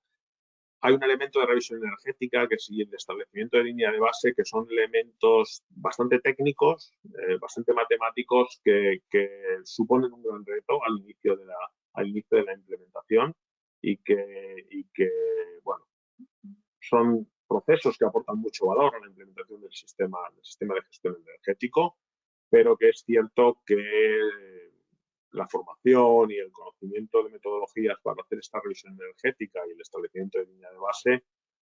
hay un elemento de revisión energética, que es el establecimiento de línea de base, que son elementos bastante técnicos, bastante matemáticos, que suponen un gran reto al inicio de la implementación y que bueno, son procesos que aportan mucho valor a la implementación del sistema de gestión energético, pero que es cierto que la formación y el conocimiento de metodologías para hacer esta revisión energética y el establecimiento de línea de base,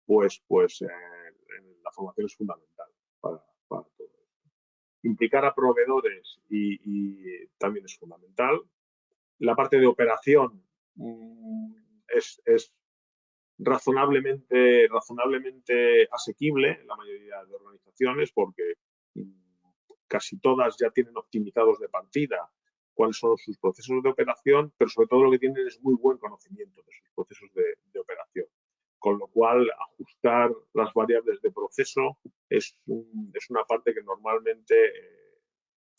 pues la formación es fundamental para todo esto. Implicar a proveedores y también es fundamental. La parte de operación es razonablemente asequible en la mayoría de organizaciones, porque casi todas ya tienen optimizados de partida cuáles son sus procesos de operación, pero sobre todo lo que tienen es muy buen conocimiento de sus procesos de operación. Con lo cual, ajustar las variables de proceso es una parte que normalmente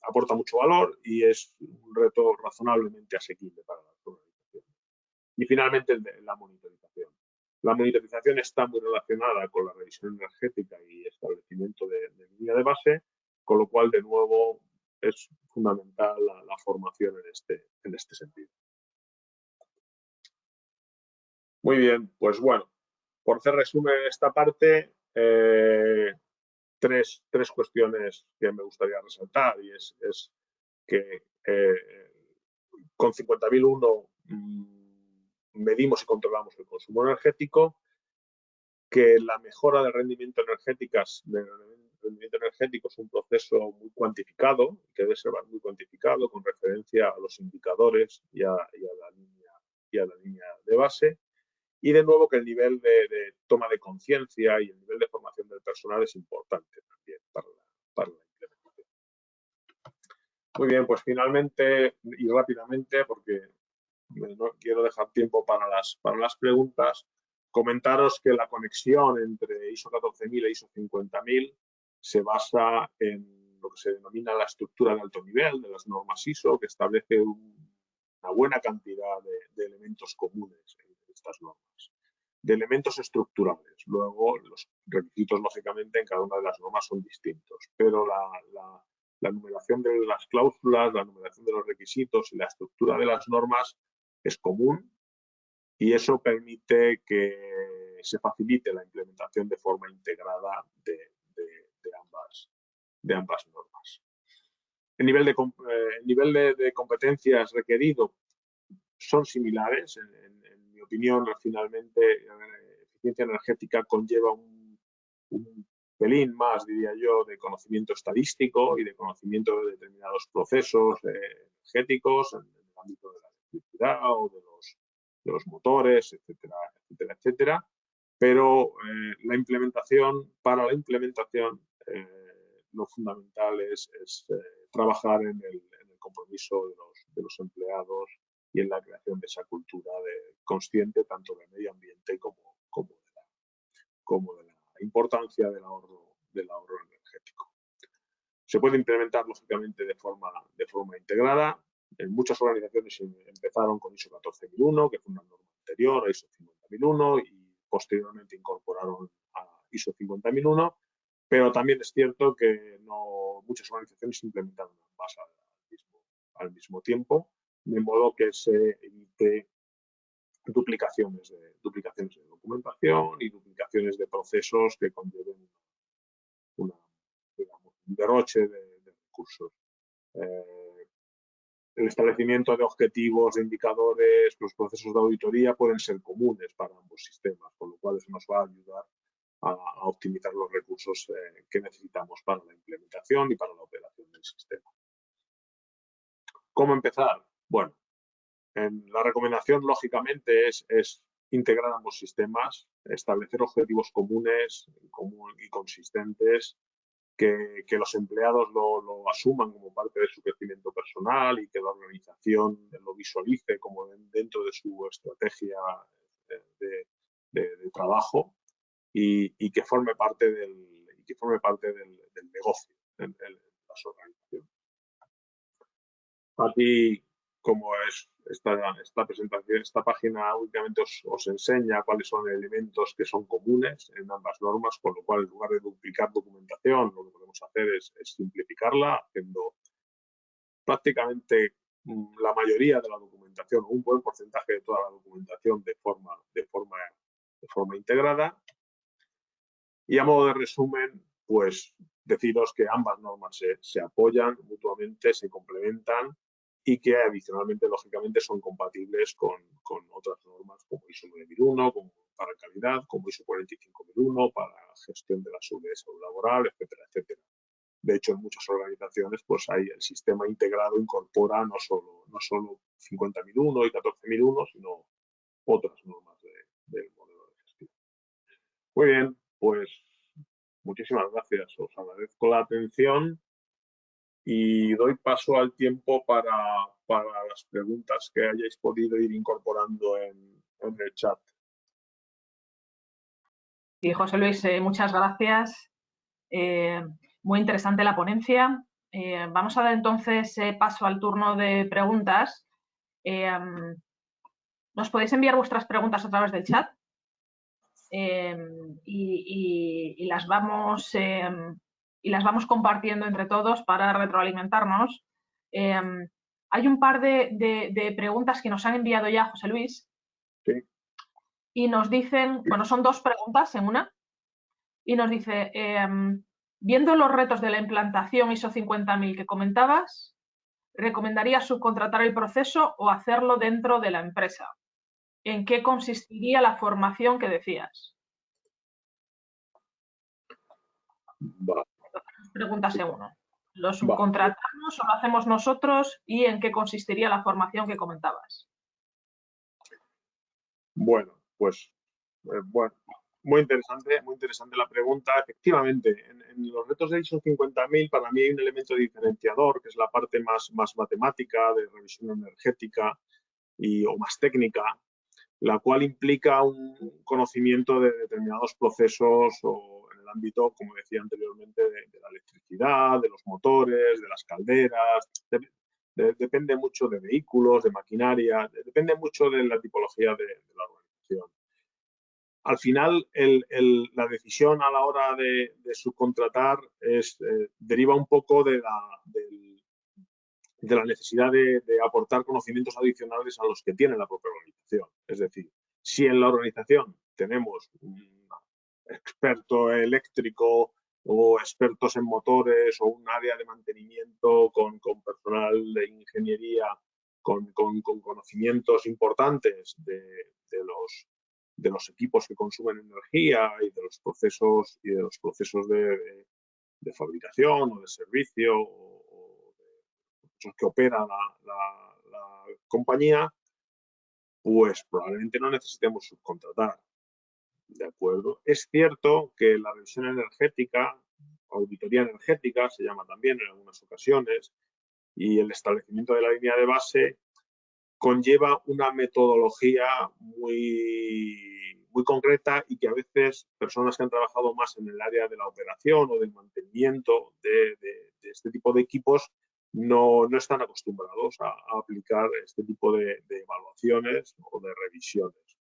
aporta mucho valor y es un reto razonablemente asequible para las organizaciones. Y finalmente, la monitorización. La monitorización está muy relacionada con la revisión energética y establecimiento de línea de base, con lo cual, de nuevo, es fundamental la formación en este sentido. Muy bien, pues bueno, por hacer resumen en esta parte, tres cuestiones que me gustaría resaltar, y es que con 50.001 medimos y controlamos el consumo energético, que la mejora del rendimiento energético es un proceso muy cuantificado, que debe ser muy cuantificado con referencia a los indicadores y a la línea de base. Y de nuevo que el nivel de toma de conciencia y el nivel de formación del personal es importante también para la implementación. Muy bien, pues finalmente y rápidamente, porque no quiero dejar tiempo para las preguntas, comentaros que la conexión entre ISO 14000 e ISO 50000 se basa en lo que se denomina la estructura de alto nivel de las normas ISO, que establece una buena cantidad de elementos comunes en estas normas, de elementos estructurales. Luego, los requisitos, lógicamente, en cada una de las normas son distintos, pero la numeración de las cláusulas, la numeración de los requisitos y la estructura de las normas es común, y eso permite que se facilite la implementación de forma integrada de ambas normas. El nivel de competencias requerido son similares. En mi opinión, finalmente, eficiencia energética conlleva un pelín más, diría yo, de conocimiento estadístico y de conocimiento de determinados procesos energéticos en el ámbito de la electricidad o de los motores, etcétera, etcétera, etcétera. Pero para la implementación, lo fundamental es trabajar en el compromiso de los empleados y en la creación de esa cultura consciente tanto del medio ambiente como de la importancia del ahorro energético. Se puede implementar, lógicamente, de forma integrada. En muchas organizaciones empezaron con ISO 14001, que fue una norma anterior a ISO 50001, y posteriormente incorporaron a ISO 50001, pero también es cierto que muchas organizaciones implementaron ambas al mismo tiempo, de modo que se evite duplicaciones de documentación y duplicaciones de procesos que conlleven un derroche de recursos. El establecimiento de objetivos, de indicadores, los procesos de auditoría pueden ser comunes para ambos sistemas, con lo cual eso nos va a ayudar a optimizar los recursos que necesitamos para la implementación y para la operación del sistema. ¿Cómo empezar? Bueno, la recomendación, lógicamente, es integrar ambos sistemas, establecer objetivos comunes y consistentes, que los empleados lo asuman como parte de su crecimiento personal y que la organización lo visualice como dentro de su estrategia de trabajo y que forme parte del negocio en las organizaciones. Aquí, como es esta presentación, esta página únicamente os enseña cuáles son elementos que son comunes en ambas normas, con lo cual, en lugar de duplicar documentación, lo que podemos hacer es simplificarla, haciendo prácticamente la mayoría de la documentación, un buen porcentaje de toda la documentación de forma integrada. Y a modo de resumen, pues deciros que ambas normas se apoyan mutuamente, se complementan, y que adicionalmente, lógicamente, son compatibles con otras normas como ISO 9001 para calidad, como ISO 45001 para gestión de la seguridad y salud laboral, etcétera, etcétera. De hecho, en muchas organizaciones, pues el sistema integrado incorpora no solo 50001 y 14001, sino otras normas del modelo de gestión. Muy bien, pues muchísimas gracias. Os agradezco la atención y doy paso al tiempo para las preguntas que hayáis podido ir incorporando en el chat. Sí, José Luis, muchas gracias. Muy interesante la ponencia. Vamos a dar entonces paso al turno de preguntas. Nos podéis enviar vuestras preguntas a través del chat y las vamos compartiendo entre todos para retroalimentarnos. Hay un par de preguntas que nos han enviado ya José Luis. Sí. Y nos dicen, bueno, son dos preguntas en una, y nos dice, viendo los retos de la implantación ISO 50000 que comentabas, ¿recomendarías subcontratar el proceso o hacerlo dentro de la empresa? ¿En qué consistiría la formación que decías? Vale. Preguntas en uno. ¿Lo subcontratamos o lo hacemos nosotros? ¿Y en qué consistiría la formación que comentabas? Bueno, pues bueno, muy interesante la pregunta. Efectivamente, en los retos de ISO 50000 para mí hay un elemento diferenciador, que es la parte más matemática de revisión energética o más técnica, la cual implica un conocimiento de determinados procesos o en el ámbito, como decía anteriormente, de la electricidad, de los motores, de las calderas. Depende mucho de vehículos, de maquinaria, depende mucho de la tipología de la organización. Al final, la decisión a la hora de subcontratar deriva un poco de la necesidad de aportar conocimientos adicionales a los que tiene la propia organización. Es decir, si en la organización tenemos un experto eléctrico o expertos en motores o un área de mantenimiento con personal de ingeniería con conocimientos importantes de los equipos que consumen energía y de los procesos de fabricación o de servicio o de procesos que opera la compañía, pues probablemente no necesitemos subcontratar. ¿De acuerdo? Es cierto que la revisión energética, auditoría energética se llama también en algunas ocasiones, y el establecimiento de la línea de base conlleva una metodología muy concreta y que a veces personas que han trabajado más en el área de la operación o del mantenimiento de este tipo de equipos no están acostumbrados a aplicar este tipo de evaluaciones o de revisiones.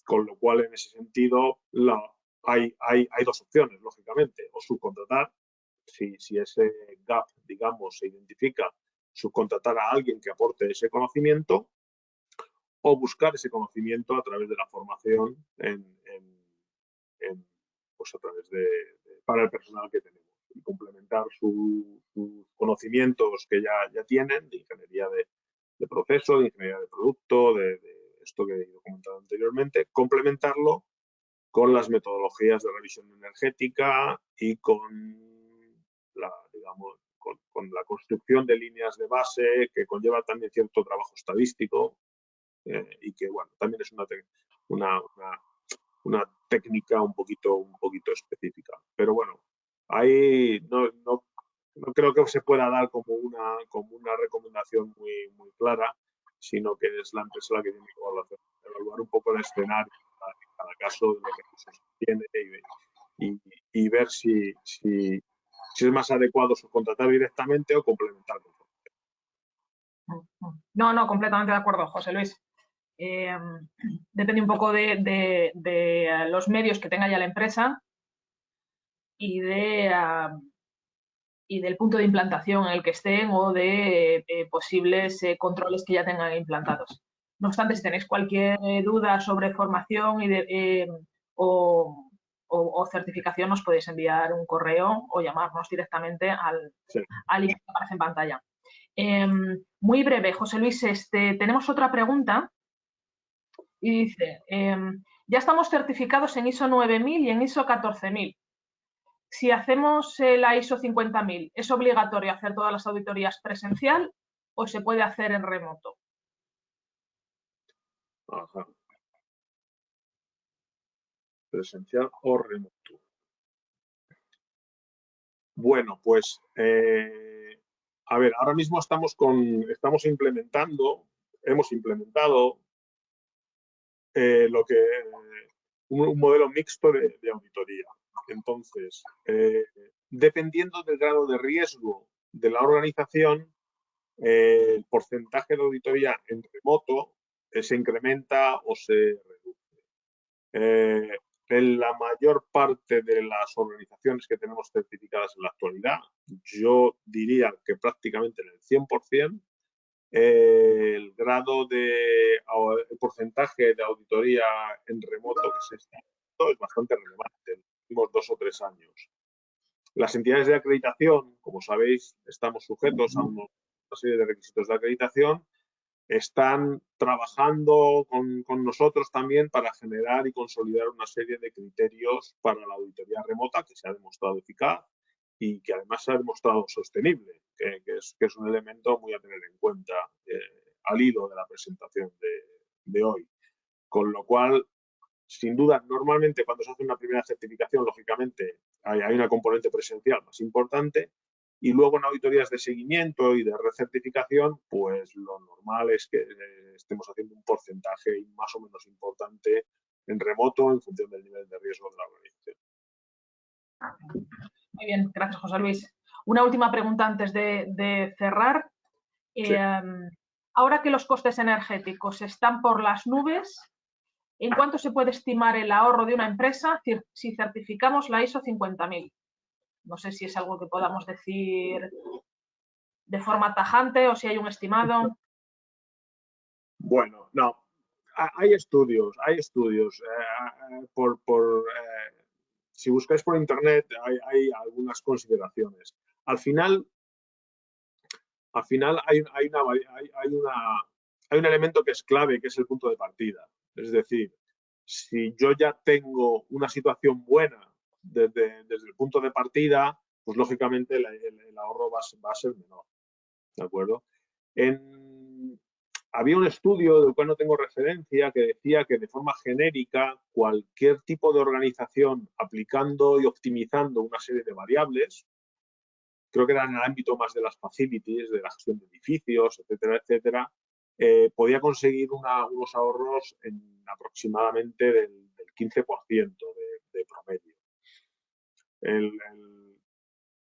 Con lo cual, en ese sentido, hay dos opciones, lógicamente, o subcontratar, si ese gap, digamos, se identifica, subcontratar a alguien que aporte ese conocimiento o buscar ese conocimiento a través de la formación pues a través para el personal que tenemos y complementar sus conocimientos que ya tienen de ingeniería de proceso, de ingeniería de producto, de esto que he ido comentando anteriormente, complementarlo con las metodologías de revisión energética y con la construcción de líneas de base que conlleva también cierto trabajo estadístico y que, bueno, también es una técnica un poquito específica. Pero bueno, ahí no creo que se pueda dar como una recomendación muy clara, sino que es la empresa la que tiene que evaluar un poco el escenario en cada caso de los recursos que tiene y ver si es más adecuado subcontratar directamente o complementar. No, completamente de acuerdo, José Luis. Depende un poco de los medios que tenga ya la empresa y del punto de implantación en el que estén o de posibles controles que ya tengan implantados. No obstante, si tenéis cualquier duda sobre formación o certificación, nos podéis enviar un correo o llamarnos directamente al email que aparece en pantalla. Muy breve, José Luis, tenemos otra pregunta y dice, ya estamos certificados en ISO 9000 y en ISO 14000. Si hacemos la ISO 50000, ¿es obligatorio hacer todas las auditorías presencial o se puede hacer en remoto? Ajá. Presencial o remoto. Bueno, pues a ver, ahora mismo hemos implementado un modelo mixto de auditoría. Entonces, dependiendo del grado de riesgo de la organización, el porcentaje de auditoría en remoto se incrementa o se reduce. En la mayor parte de las organizaciones que tenemos certificadas en la actualidad, yo diría que prácticamente en el 100%, el grado el porcentaje de auditoría en remoto que se está haciendo es bastante relevante en los últimos 2 o 3 años. Las entidades de acreditación, como sabéis, estamos sujetos a una serie de requisitos de acreditación, están trabajando con nosotros también para generar y consolidar una serie de criterios para la auditoría remota que se ha demostrado eficaz y que además se ha demostrado sostenible, que es un elemento muy a tener en cuenta al hilo de la presentación de hoy. Con lo cual, sin duda, normalmente cuando se hace una primera certificación, lógicamente, hay una componente presencial más importante y luego en auditorías de seguimiento y de recertificación, pues lo normal es que estemos haciendo un porcentaje más o menos importante en remoto en función del nivel de riesgo de la organización. Muy bien, gracias, José Luis. Una última pregunta antes de cerrar. Sí. Ahora que los costes energéticos están por las nubes, ¿en cuánto se puede estimar el ahorro de una empresa si certificamos la ISO 50000? No sé si es algo que podamos decir de forma tajante o si hay un estimado. Bueno, no. Hay estudios. Si buscáis por internet hay algunas consideraciones. Al final hay un elemento que es clave, que es el punto de partida. Es decir, si yo ya tengo una situación buena desde el punto de partida, pues lógicamente el ahorro va a ser menor. ¿De acuerdo? Había un estudio del cual no tengo referencia que decía que de forma genérica cualquier tipo de organización aplicando y optimizando una serie de variables, creo que era en el ámbito más de las facilities, de la gestión de edificios, etcétera, etcétera, podía conseguir unos ahorros en aproximadamente del 15% de promedio.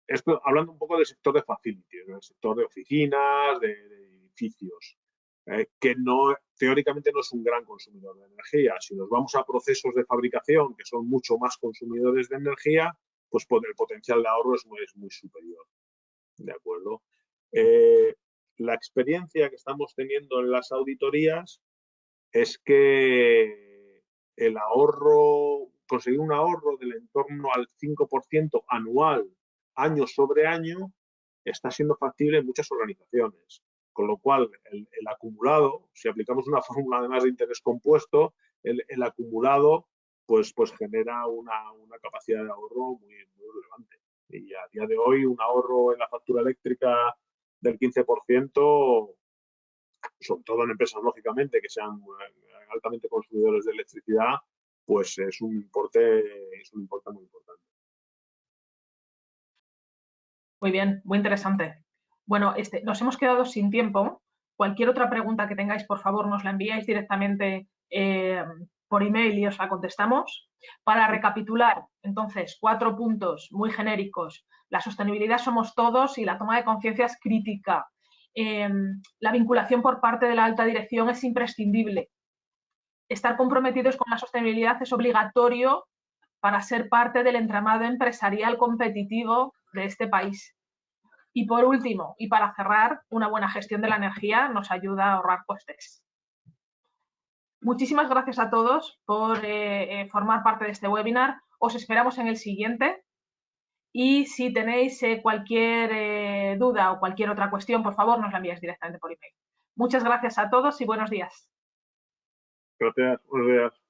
Esto hablando un poco del sector de facilities, del sector de oficinas, de edificios, que teóricamente no es un gran consumidor de energía. Si nos vamos a procesos de fabricación que son mucho más consumidores de energía, pues el potencial de ahorro es muy superior. ¿De acuerdo? La experiencia que estamos teniendo en las auditorías es que conseguir un ahorro del entorno al 5% anual, año sobre año, está siendo factible en muchas organizaciones. Con lo cual, el acumulado, si aplicamos una fórmula además de interés compuesto, el acumulado pues genera una capacidad de ahorro muy relevante. Y a día de hoy, un ahorro en la factura eléctrica del 15%, sobre todo en empresas, lógicamente, que sean altamente consumidores de electricidad, pues es un importe muy importante. Muy bien, muy interesante. Bueno, nos hemos quedado sin tiempo. Cualquier otra pregunta que tengáis, por favor, nos la enviáis directamente por email y os la contestamos. Para recapitular, entonces, 4 puntos muy genéricos. La sostenibilidad somos todos y la toma de conciencia es crítica. La vinculación por parte de la alta dirección es imprescindible. Estar comprometidos con la sostenibilidad es obligatorio para ser parte del entramado empresarial competitivo de este país. Y por último, y para cerrar, una buena gestión de la energía nos ayuda a ahorrar costes. Muchísimas gracias a todos por formar parte de este webinar. Os esperamos en el siguiente. Y si tenéis cualquier duda o cualquier otra cuestión, por favor, nos la enviáis directamente por email. Muchas gracias a todos y buenos días. Gracias, buenos días.